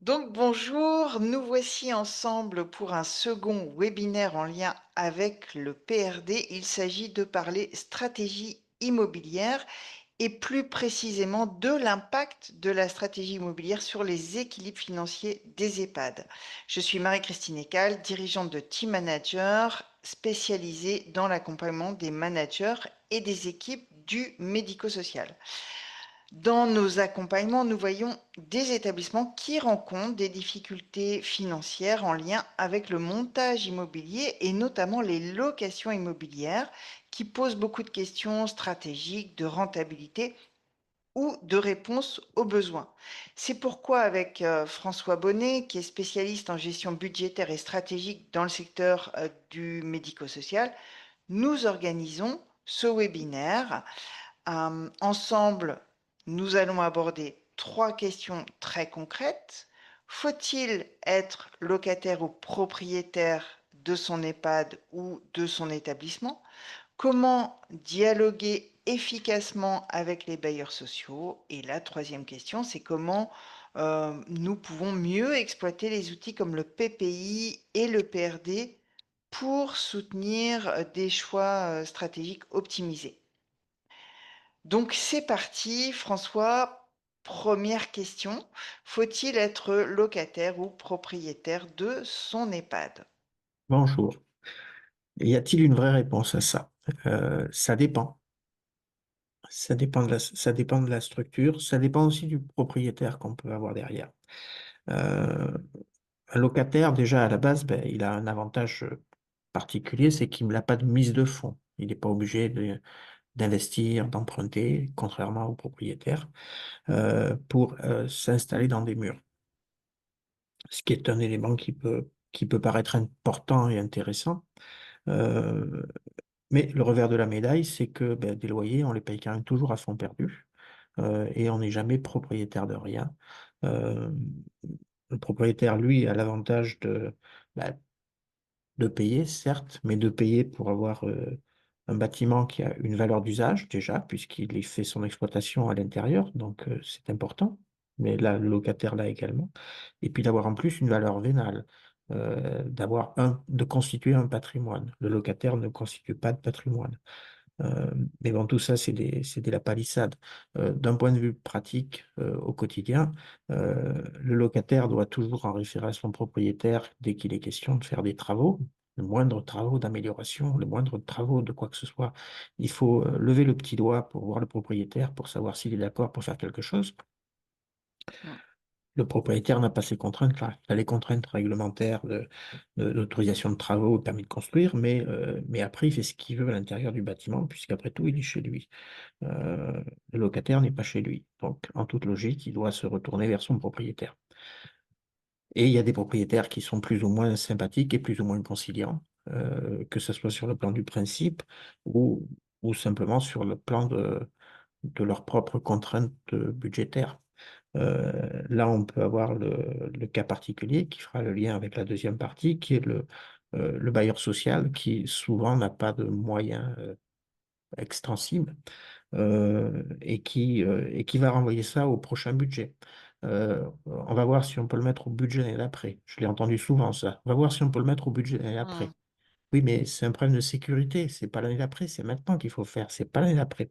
Donc bonjour, nous voici ensemble pour un second webinaire en lien avec le PRD. Il s'agit de parler stratégie immobilière et plus précisément de l'impact de la stratégie immobilière sur les équilibres financiers des EHPAD. Je suis Marie-Christine Ecal, dirigeante de Team Manager spécialisée dans l'accompagnement des managers et des équipes du médico-social. Dans nos accompagnements, nous voyons des établissements qui rencontrent des difficultés financières en lien avec le montage immobilier et notamment les locations immobilières qui posent beaucoup de questions stratégiques, de rentabilité ou de réponse aux besoins. C'est pourquoi avec François Bonnet, qui est spécialiste en gestion budgétaire et stratégique dans le secteur du médico-social, nous organisons ce webinaire. Ensemble, nous allons aborder 3 questions très concrètes. Faut-il être locataire ou propriétaire de son EHPAD ou de son établissement? Comment dialoguer efficacement avec les bailleurs sociaux? Et la troisième question, c'est comment nous pouvons mieux exploiter les outils comme le PPI et le PRD pour soutenir des choix stratégiques optimisés. Donc c'est parti, François. Première question. Faut-il être locataire ou propriétaire de son EHPAD? Bonjour. Y a-t-il une vraie réponse à ça? Ça dépend. Ça dépend de la structure. Ça dépend aussi du propriétaire qu'on peut avoir derrière. Euh, un locataire, déjà à la base, ben, il a un avantage particulier, c'est qu'il n'a pas de mise de fonds. Il n'est pas obligé d'investir, d'emprunter, contrairement au propriétaire, pour s'installer dans des murs. Ce qui est un élément qui peut paraître important et intéressant. Euh, Mais le revers de la médaille, c'est que ben, des loyers, on les paye quand même toujours à fond perdu et on n'est jamais propriétaire de rien. Euh, le propriétaire, lui, a l'avantage de payer, certes, mais de payer pour avoir un bâtiment qui a une valeur d'usage déjà, puisqu'il y fait son exploitation à l'intérieur, donc c'est important. Mais là, le locataire l'a également. Et puis d'avoir en plus une valeur vénale, de constituer un patrimoine. Le locataire ne constitue pas de patrimoine. Euh, mais bon, tout ça, c'est de la palissade. D'un point de vue pratique, au quotidien, le locataire doit toujours en référer à son propriétaire dès qu'il est question de faire des travaux, le moindre travaux d'amélioration, le moindre travaux de quoi que ce soit. Il faut lever le petit doigt pour voir le propriétaire, pour savoir s'il est d'accord pour faire quelque chose. Mm. Le propriétaire n'a pas ces contraintes-là. Il a les contraintes réglementaires d'autorisation de travaux, permis de construire, mais après, il fait ce qu'il veut à l'intérieur du bâtiment, puisqu'après tout, il est chez lui. Le locataire n'est pas chez lui. Donc, en toute logique, il doit se retourner vers son propriétaire. Et il y a des propriétaires qui sont plus ou moins sympathiques et plus ou moins conciliants, que ce soit sur le plan du principe ou simplement sur le plan de leurs propres contraintes budgétaires. Là, on peut avoir le cas particulier qui fera le lien avec la deuxième partie, qui est le bailleur social qui souvent n'a pas de moyens extensibles et qui va renvoyer ça au prochain budget. On va voir si on peut le mettre au budget l'année d'après. Je l'ai entendu souvent, ça. On va voir si on peut le mettre au budget l'année d'après. Mm. Oui, mais c'est un problème de sécurité. C'est pas l'année d'après, c'est maintenant qu'il faut faire. C'est pas l'année d'après.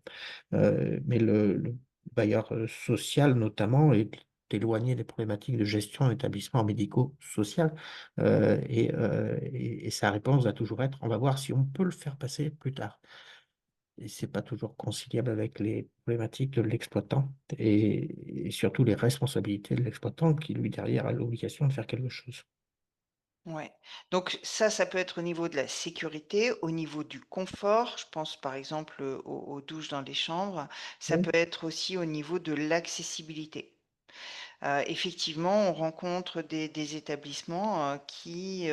Mais le bailleur social, notamment, est éloigné des problématiques de gestion d'établissements médico-social. Et sa réponse va toujours être, on va voir si on peut le faire passer plus tard. Et c'est pas toujours conciliable avec les problématiques de l'exploitant et surtout les responsabilités de l'exploitant qui, lui, derrière, a l'obligation de faire quelque chose. Ouais. Donc ça peut être au niveau de la sécurité, au niveau du confort. Je pense par exemple aux douches dans les chambres. Ça Oui. peut être aussi au niveau de l'accessibilité. Effectivement, on rencontre des établissements qui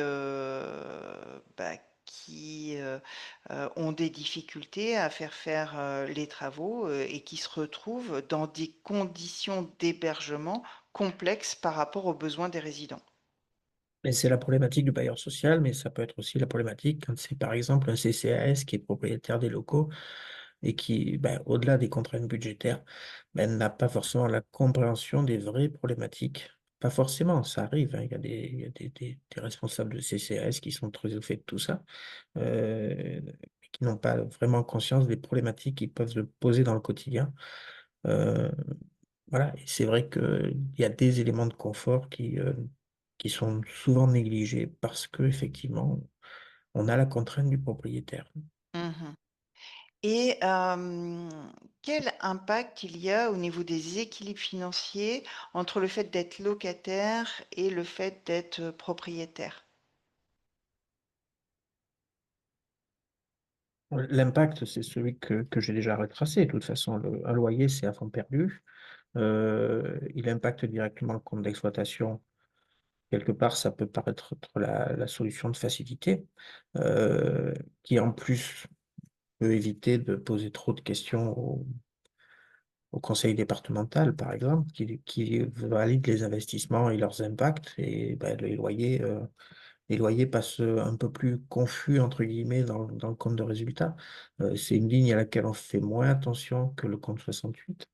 ont des difficultés à faire les travaux et qui se retrouvent dans des conditions d'hébergement complexes par rapport aux besoins des résidents. Mais c'est la problématique du bailleur social, mais ça peut être aussi la problématique quand c'est par exemple un CCAS qui est propriétaire des locaux et qui, ben, au-delà des contraintes budgétaires, ben, n'a pas forcément la compréhension des vraies problématiques pas forcément, ça arrive, hein. Il y a des responsables de CCAS qui sont très au fait de tout ça, qui n'ont pas vraiment conscience des problématiques qu'ils peuvent se poser dans le quotidien. Euh, voilà, et c'est vrai qu'il y a des éléments de confort qui sont souvent négligés parce que effectivement, on a la contrainte du propriétaire. Mmh. Et quel impact il y a au niveau des équilibres financiers entre le fait d'être locataire et le fait d'être, propriétaire? L'impact, c'est celui que j'ai déjà retracé. De toute façon, un loyer, c'est à fond perdu. Il impacte directement le compte d'exploitation. Quelque part, ça peut paraître être la solution de facilité, heu, qui en plus peut éviter de poser trop de questions au conseil départemental, par exemple, qui valide les investissements et leurs impacts et bah, les loyers passent, un peu plus «confus» entre guillemets dans le compte de résultat. C'est une ligne à laquelle on fait moins attention que le compte 68.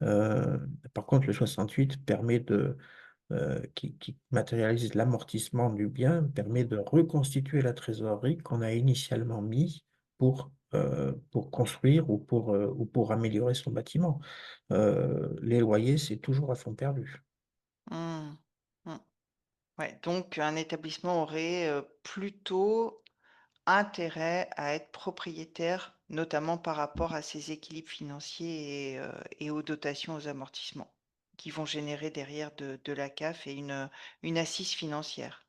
Heu, Par contre, le 68 permet qui matérialise l'amortissement du bien, permet de reconstituer la trésorerie qu'on a initialement mis pour construire ou pour améliorer son bâtiment. Les loyers, c'est toujours à fond perdu. Mmh. Mmh. Ouais, donc un établissement aurait, plutôt intérêt à être propriétaire, notamment par rapport à ses équilibres financiers et aux dotations aux amortissements, qui vont générer derrière de la CAF et une assise financière.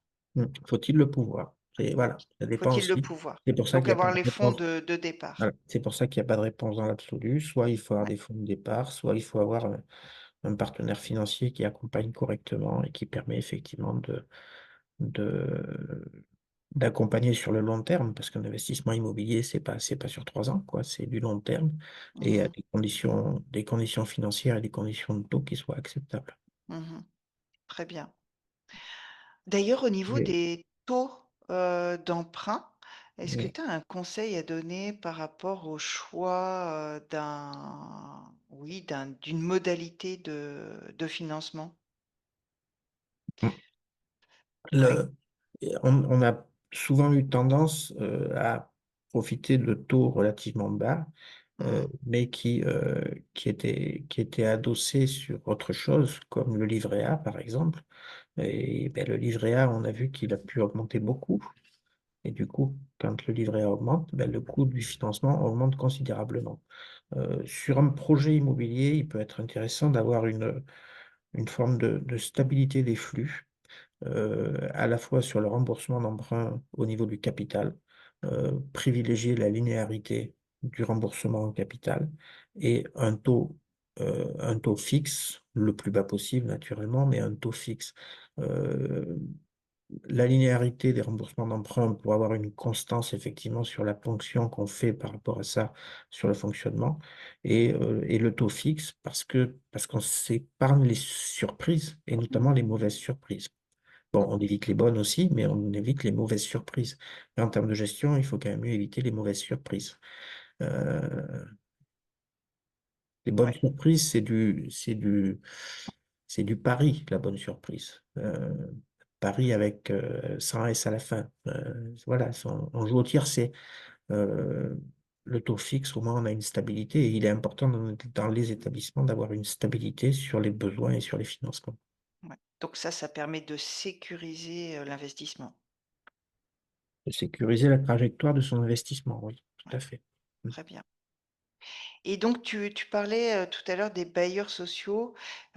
Faut-il le pouvoir? Et voilà, ça dépend Faut-il le aussi. pouvoir? C'est pour ça qu'il Donc y a pas avoir de les fonds réponse. de départ. Voilà, c'est pour ça qu'il y a pas de réponse dans l'absolu. Soit il faut avoir Ouais. des fonds de départ, soit il faut avoir, un partenaire financier qui accompagne correctement et qui permet effectivement de d'accompagner sur le long terme, parce qu'un investissement immobilier, c'est pas sur 3 ans, quoi, c'est du long terme et à Mmh. des conditions financières et des conditions de taux qui soient acceptables. Mmh. Très bien. D'ailleurs, au niveau Mais des taux, d'emprunt, est-ce que oui, tu as un conseil à donner par rapport au choix, d'une modalité de financement? mmh, Ouais. le on a souvent eu tendance, à profiter de taux relativement bas, Mmh. mais qui étaient adossés sur autre chose, comme le livret A, par exemple et beh, le livret A, on a vu qu'il a pu augmenter beaucoup. Et du coup, quand le livret A augmente, ben, le coût du financement augmente considérablement. Sur un projet immobilier, il peut être intéressant d'avoir une forme de stabilité des flux, à la fois sur le remboursement d'emprunt au niveau du capital, privilégier la linéarité du remboursement en capital et un taux fixe, le plus bas possible naturellement, mais un taux fixe. Heu La linéarité des remboursements d'emprunt pour avoir une constance effectivement sur la ponction qu'on fait par rapport à ça, sur le fonctionnement et le taux fixe parce qu'on s'épargne les surprises et notamment les mauvaises surprises. Bon, on évite les bonnes aussi, mais on évite les mauvaises surprises. Et en termes de gestion, il faut quand même mieux éviter les mauvaises surprises. Heu, les bonnes Ouais. surprises, c'est du pari, la bonne surprise. Pari avec, sans S à la fin. Voilà, on joue au tiercé. Heu, le taux fixe, au moins, on a une stabilité et il est important dans les établissements d'avoir une stabilité sur les besoins et sur les financements. Ouais. Donc ça permet de sécuriser, l'investissement. De sécuriser la trajectoire de son investissement, oui, tout Ouais, à fait. Mmh. très bien. Et donc tu parlais, tout à l'heure des bailleurs sociaux,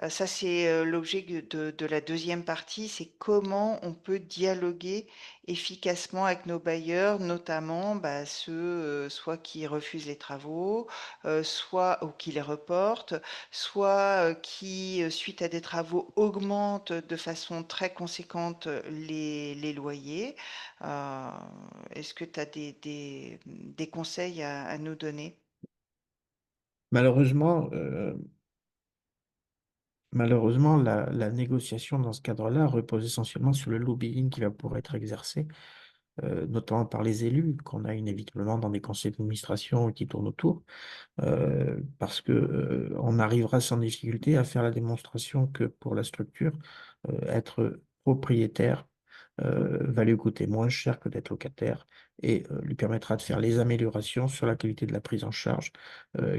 ça c'est, l'objet de la deuxième partie, c'est comment on peut dialoguer efficacement avec nos bailleurs, notamment, bah, ceux, soit qui refusent les travaux, soit ou qui les reportent, soit, qui, suite à des travaux augmentent de façon très conséquente, les loyers. Heu, est-ce que tu as des conseils à nous donner? Malheureusement, malheureusement, la négociation dans ce cadre-là repose essentiellement sur le lobbying qui va pouvoir être exercé. notamment par les élus qu'on a inévitablement dans des conseils d'administration qui tournent autour, parce que, on arrivera sans difficulté à faire la démonstration que pour la structure, être propriétaire, va lui coûter moins cher que d'être locataire et lui permettra de faire les améliorations sur la qualité de la prise en charge,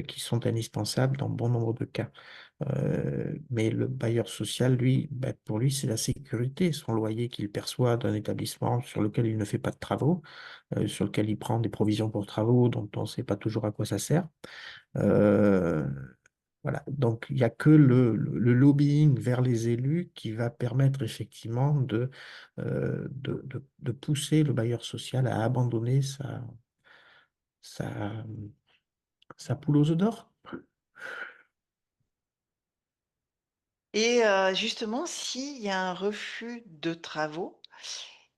qui sont indispensables dans bon nombre de cas. Mais le bailleur social, lui, bah, pour lui, c'est la sécurité, son loyer qu'il perçoit d'un établissement sur lequel il ne fait pas de travaux, sur lequel il prend des provisions pour travaux dont on ne sait pas toujours à quoi ça sert. Heu, voilà, donc il y a que le lobbying vers les élus qui va permettre effectivement de pousser le bailleur social à abandonner sa, sa poule aux œufs d'or. Et justement, s'il y a un refus de travaux,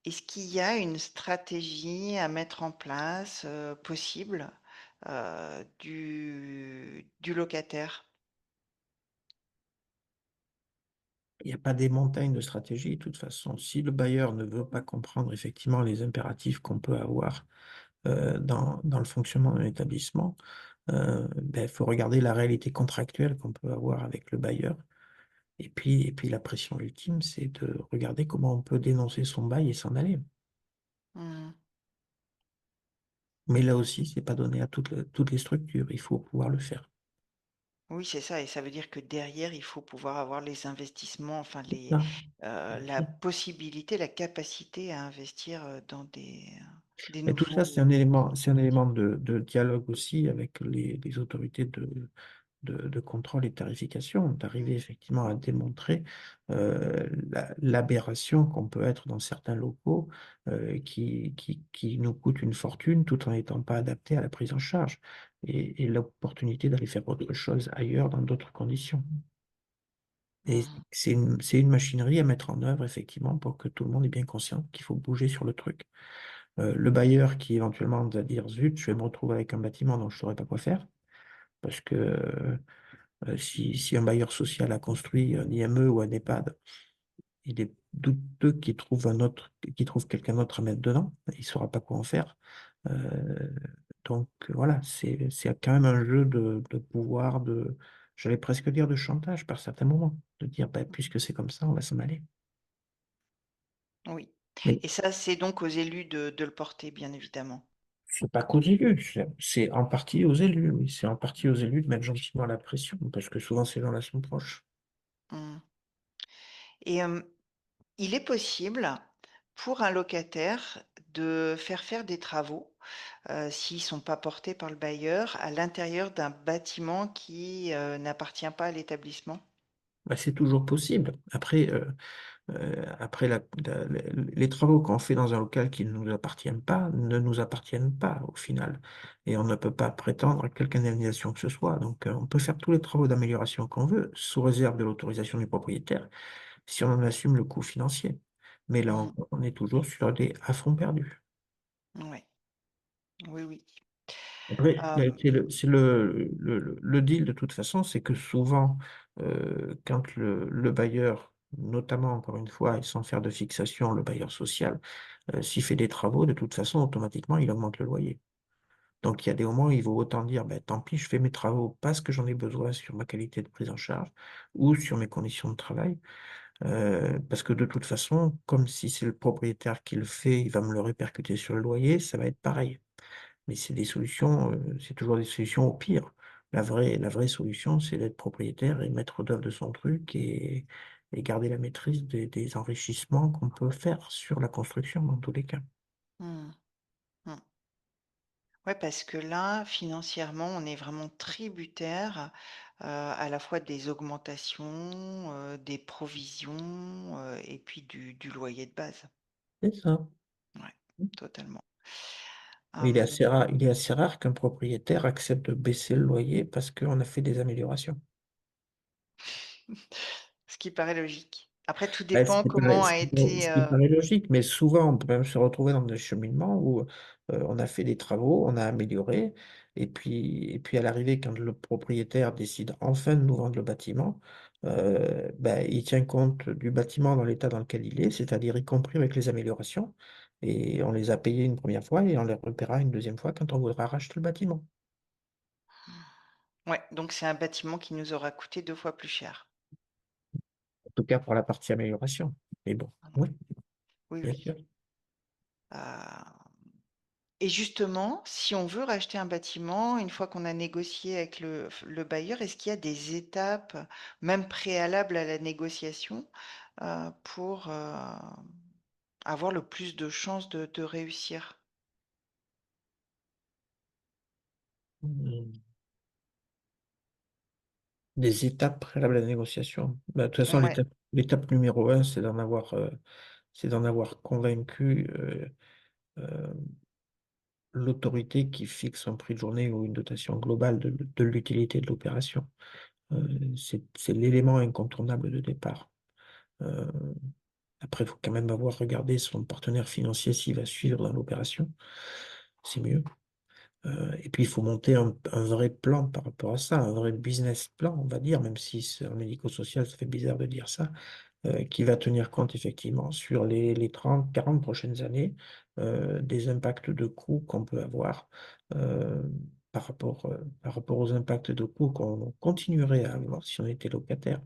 est-ce qu'il y a une stratégie à mettre en place, possible, du locataire? Il n'y a pas des montagnes de stratégie de toute façon. Si le bailleur ne veut pas comprendre effectivement les impératifs qu'on peut avoir, dans le fonctionnement d'un établissement, il faut regarder la réalité contractuelle qu'on peut avoir avec le bailleur. Et puis la pression ultime, c'est de regarder comment on peut dénoncer son bail et s'en aller. Mmh. Mais là aussi, c'est pas donné à toutes les structures, il faut pouvoir le faire. Oui, c'est ça et ça veut dire que derrière, il faut pouvoir avoir les investissements, enfin Ah, bien la sûr. possibilité, la capacité à investir, dans des Mais tout ça, nouveaux c'est un élément de dialogue aussi avec les autorités de contrôle et de tarification, d'arriver mmh, effectivement à démontrer, l'aberration qu'on peut être dans certains locaux, qui nous coûtent une fortune tout en n'étant pas adaptés à la prise en charge et l'opportunité d'aller faire autre chose ailleurs dans d'autres conditions. Et mmh, c'est une machinerie à mettre en œuvre effectivement pour que tout le monde est bien conscient qu'il faut bouger sur le truc. Le bailleur qui éventuellement va dire: «Zut, je vais me retrouver avec un bâtiment dont je ne saurais pas quoi faire», parce que, si un bailleur social a construit un IME ou un EHPAD, il est douteux qu'il trouve quelqu'un d'autre à mettre dedans. Il ne saura pas quoi en faire. Heu, donc voilà, c'est quand même un jeu de pouvoir, j'allais presque dire de chantage par certains moments, de dire: «Bah, puisque c'est comme ça, on va s'en aller». oui Mais et ça, c'est donc aux élus de le porter, bien évidemment. c'est pas qu'aux élus, c'est en partie aux élus, oui, c'est en partie aux élus de mettre gentiment la pression parce que souvent ces gens-là sont proches. Mmh et il est possible pour un locataire de faire des travaux, s'ils ne sont pas portés par le bailleur, à l'intérieur d'un bâtiment qui, n'appartient pas à l'établissement? Bah, c'est toujours possible. Après les travaux qu'on fait dans un local qui ne nous appartient pas, ne nous appartiennent pas au final et on ne peut pas prétendre à quelque indemnisation que ce soit. Donc, on peut faire tous les travaux d'amélioration qu'on veut, sous réserve de l'autorisation du propriétaire, si on en assume le coût financier. Mais là Mmh. encore, on est toujours sur des à fond perdus. Ouais. Oui, oui. Après, Hem, c'est le deal de toute façon, c'est que souvent, quand le bailleur, notamment encore une fois et sans faire de fixation, le bailleur social, s'il fait des travaux, de toute façon, automatiquement, il augmente le loyer. Donc il y a des moments où il vaut autant dire: «Beh, tant pis, je fais mes travaux parce que j'en ai besoin sur ma qualité de prise en charge ou sur mes conditions de travail», parce que de toute façon, comme si c'est le propriétaire qui le fait, il va me le répercuter sur le loyer, ça va être pareil. Mais c'est des solutions, c'est toujours des solutions au pire. La vraie solution, c'est d'être propriétaire et maître d'œuvre de son truc et garder la maîtrise des enrichissements qu'on peut faire sur la construction dans tous les cas. mmh, mmh. Ouais, parce que là, financièrement, on est vraiment tributaire, à la fois des augmentations, des provisions, et puis du loyer de base. C'est ça. Ouais, totalement. Il est Hem, assez rare il est assez rare qu'un propriétaire accepte de baisser le loyer parce qu'on a fait des améliorations. ce qui paraît logique. Après, tout Bah, ce dépend qui paraît comment ce a qui paraît été, ce qui paraît logique, mais souvent on peut même se retrouver dans des cheminements où, on a fait des travaux, on a amélioré et puis à l'arrivée quand le propriétaire décide enfin de nous vendre le bâtiment, il tient compte du bâtiment dans l'état dans lequel il est, c'est-à-dire y compris avec les améliorations et on les a payés une première fois et on les repaiera une deuxième fois quand on voudra racheter le bâtiment. Ouais, donc c'est un bâtiment qui nous aura coûté 2 fois plus cher. En tout cas pour la partie amélioration. Mais bon, oui, Oui, bien oui. sûr. Et justement, si on veut racheter un bâtiment, une fois qu'on a négocié avec le bailleur, est-ce qu'il y a des étapes, même préalables à la négociation, pour, avoir le plus de chances de réussir? Mmh. Des étapes préalables à la négociation. Bah, de toute façon, Ouais. l'étape numéro un, c'est d'en avoir convaincu, l'autorité qui fixe un prix de journée ou une dotation globale de l'utilité de l'opération. C'est l'élément incontournable de départ. Heu, Après, il faut quand même avoir regardé son partenaire financier s'il va suivre dans l'opération, c'est mieux. Et puis il faut monter un vrai plan par rapport à ça, un vrai business plan, on va dire, même si c'est en médico-social, ça fait bizarre de dire ça. Qui va tenir compte effectivement sur les 30-40 prochaines années, des impacts de coûts qu'on peut avoir, par rapport aux impacts de coûts qu'on continuerait à avoir si on était locataire.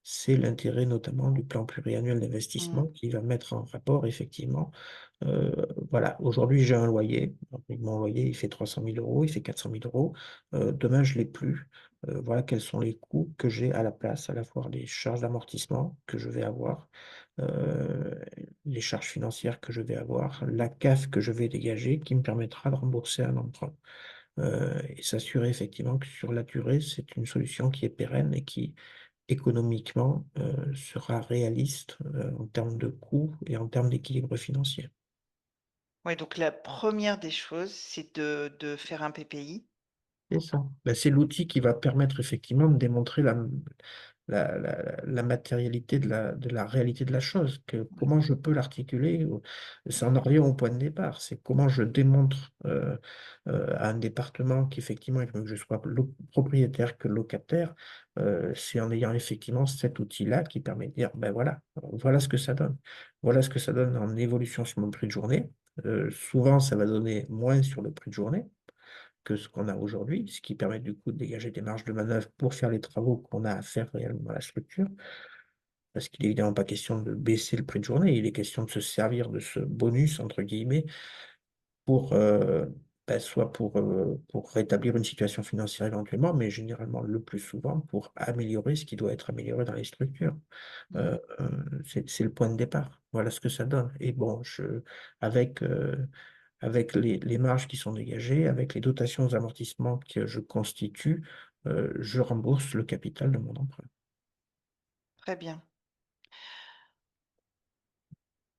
C'est l'intérêt notamment du plan pluriannuel Mmh. d'investissement qui va mettre en rapport effectivement, heu, voilà, aujourd'hui j'ai un loyer, donc mon loyer il fait 300 000 €, il fait 400 000 €, demain je l'ai plus. Voilà quels sont les coûts que j'ai à la place, à la fois les charges d'amortissement que je vais avoir, heu, les charges financières que je vais avoir, la CAF que je vais dégager qui me permettra de rembourser un emprunt. Et s'assurer effectivement que sur la durée, c'est une solution qui est pérenne et qui économiquement, sera réaliste, en termes de coûts et en termes d'équilibre financier. Ouais, donc la première des choses, c'est de faire un PPI. C'est ça. Bah, c'est l'outil qui va permettre effectivement de démontrer la matérialité de la réalité de la chose, que comment je peux l'articuler, ça en revient au point de départ. C'est comment je démontre, à un département qu'effectivement il veut que je sois propriétaire que locataire, c'est en ayant effectivement cet outil-là qui permet de dire: «Ben voilà, voilà ce que ça donne. Voilà ce que ça donne en évolution sur mon prix de journée». Souvent ça va donner moins sur le prix de journée que ce qu'on a aujourd'hui, ce qui permet du coup de dégager des marges de manœuvre pour faire les travaux qu'on a à faire réellement à la structure. Parce qu'il est évidemment pas question de baisser le prix de journée, il est question de se servir de ce «bonus» entre guillemets pour, soit pour rétablir une situation financière éventuellement, mais généralement le plus souvent pour améliorer ce qui doit être amélioré dans les structures. Mmh. C'est le point de départ. Voilà ce que ça donne et bon avec, avec les marges qui sont dégagées, avec les dotations aux amortissements que je constitue, je rembourse le capital de mon emprunt. Très bien.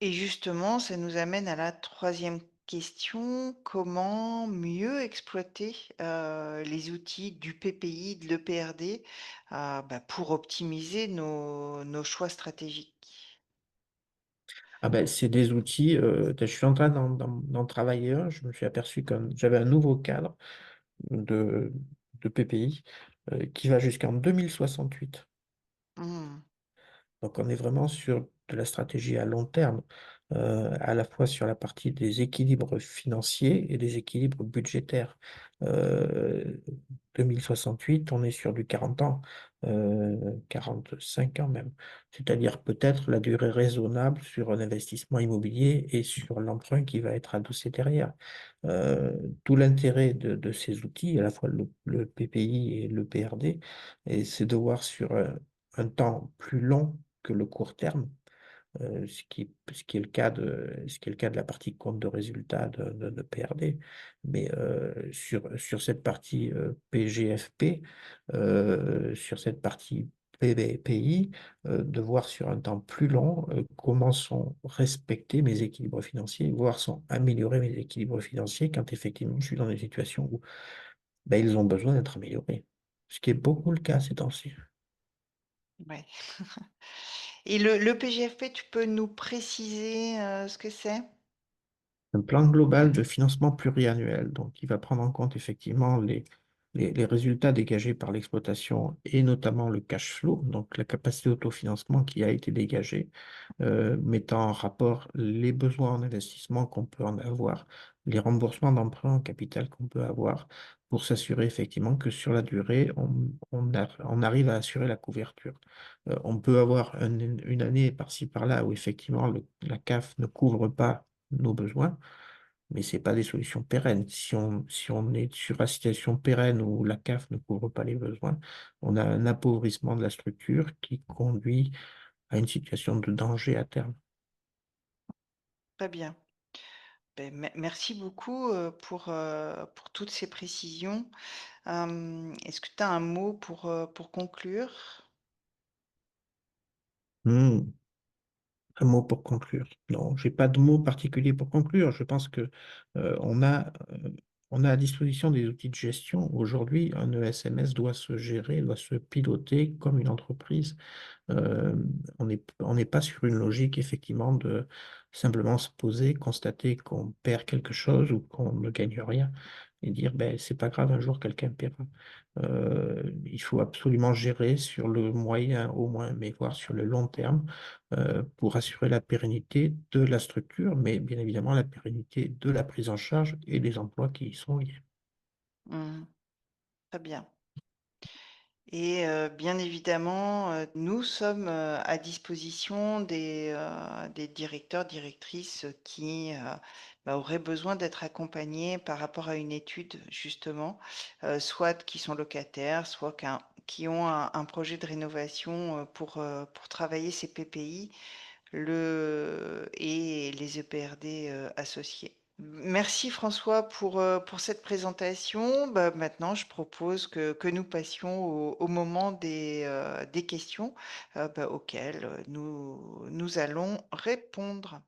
Et justement, ça nous amène à la troisième question. Comment mieux exploiter, les outils du PPI, de l'EPRD, pour optimiser nos choix stratégiques? Ah ben c'est des outils, je suis en train d'en travailler un. Je me suis aperçu que j'avais un nouveau cadre de de PPI, qui va jusqu'en 2068. Mmh. Donc on est vraiment sur de la stratégie à long terme, à la fois sur la partie des équilibres financiers et des équilibres budgétaires. Heu, 2068, on est sur du 40 ans, 45 ans même. C'est-à-dire peut-être la durée raisonnable sur un investissement immobilier et sur l'emprunt qui va être adossé derrière. Tout l'intérêt de ces outils, à la fois le PPI et le PRD, et c'est de voir sur, un temps plus long que le court terme, ce qui est le cas de la partie compte de résultat de PRD. Mais, sur cette partie, PGFP, sur cette partie PBPI, de voir sur un temps plus long, comment sont respectés mes équilibres financiers, voire sont améliorés mes équilibres financiers quand effectivement je suis dans des situations où, ils ont besoin d'être améliorés. Ce qui est beaucoup le cas ces temps-ci. Ouais. Et le PGFP, tu peux nous préciser, ce que c'est? Un plan global de financement pluriannuel, donc il va prendre en compte effectivement les résultats dégagés par l'exploitation et notamment le cash flow, donc la capacité d'autofinancement qui a été dégagée, mettant en rapport les besoins en investissement qu'on peut en avoir, les remboursements d'emprunts en capital qu'on peut avoir, pour s'assurer effectivement que sur la durée, on arrive à assurer la couverture. On peut avoir une année par-ci par-là où effectivement la CAF ne couvre pas nos besoins, mais ce n'est pas des solutions pérennes. Si on est sur la situation pérenne où la CAF ne couvre pas les besoins, on a un appauvrissement de la structure qui conduit à une situation de danger à terme. Très bien. Beh, merci beaucoup, pour toutes ces précisions. Est-ce que tu as un mot pour conclure? Hmm. Un mot pour conclure. Non, j'ai pas de mot particulier pour conclure. Je pense que on a à disposition des outils de gestion. Aujourd'hui, un ESMS doit se gérer, doit se piloter comme une entreprise. Euh, on n'est pas sur une logique, effectivement, de simplement se poser, constater qu'on perd quelque chose ou qu'on ne gagne rien et dire, ben, c'est pas grave, un jour quelqu'un paiera. Il faut absolument gérer sur le moyen au moins, mais voire sur le long terme, pour assurer la pérennité de la structure, mais bien évidemment la pérennité de la prise en charge et des emplois qui y sont liés. Mmh. Très bien. Et bien évidemment, nous sommes, à disposition des directeurs, directrices, qui, auraient besoin d'être accompagnés par rapport à une étude justement, soit qui sont locataires, soit qui ont un projet de rénovation, pour travailler ces PPI et les EPRD, associés. Merci François pour cette présentation. Bah, maintenant, je propose que nous passions au moment des questions, auxquelles nous allons répondre.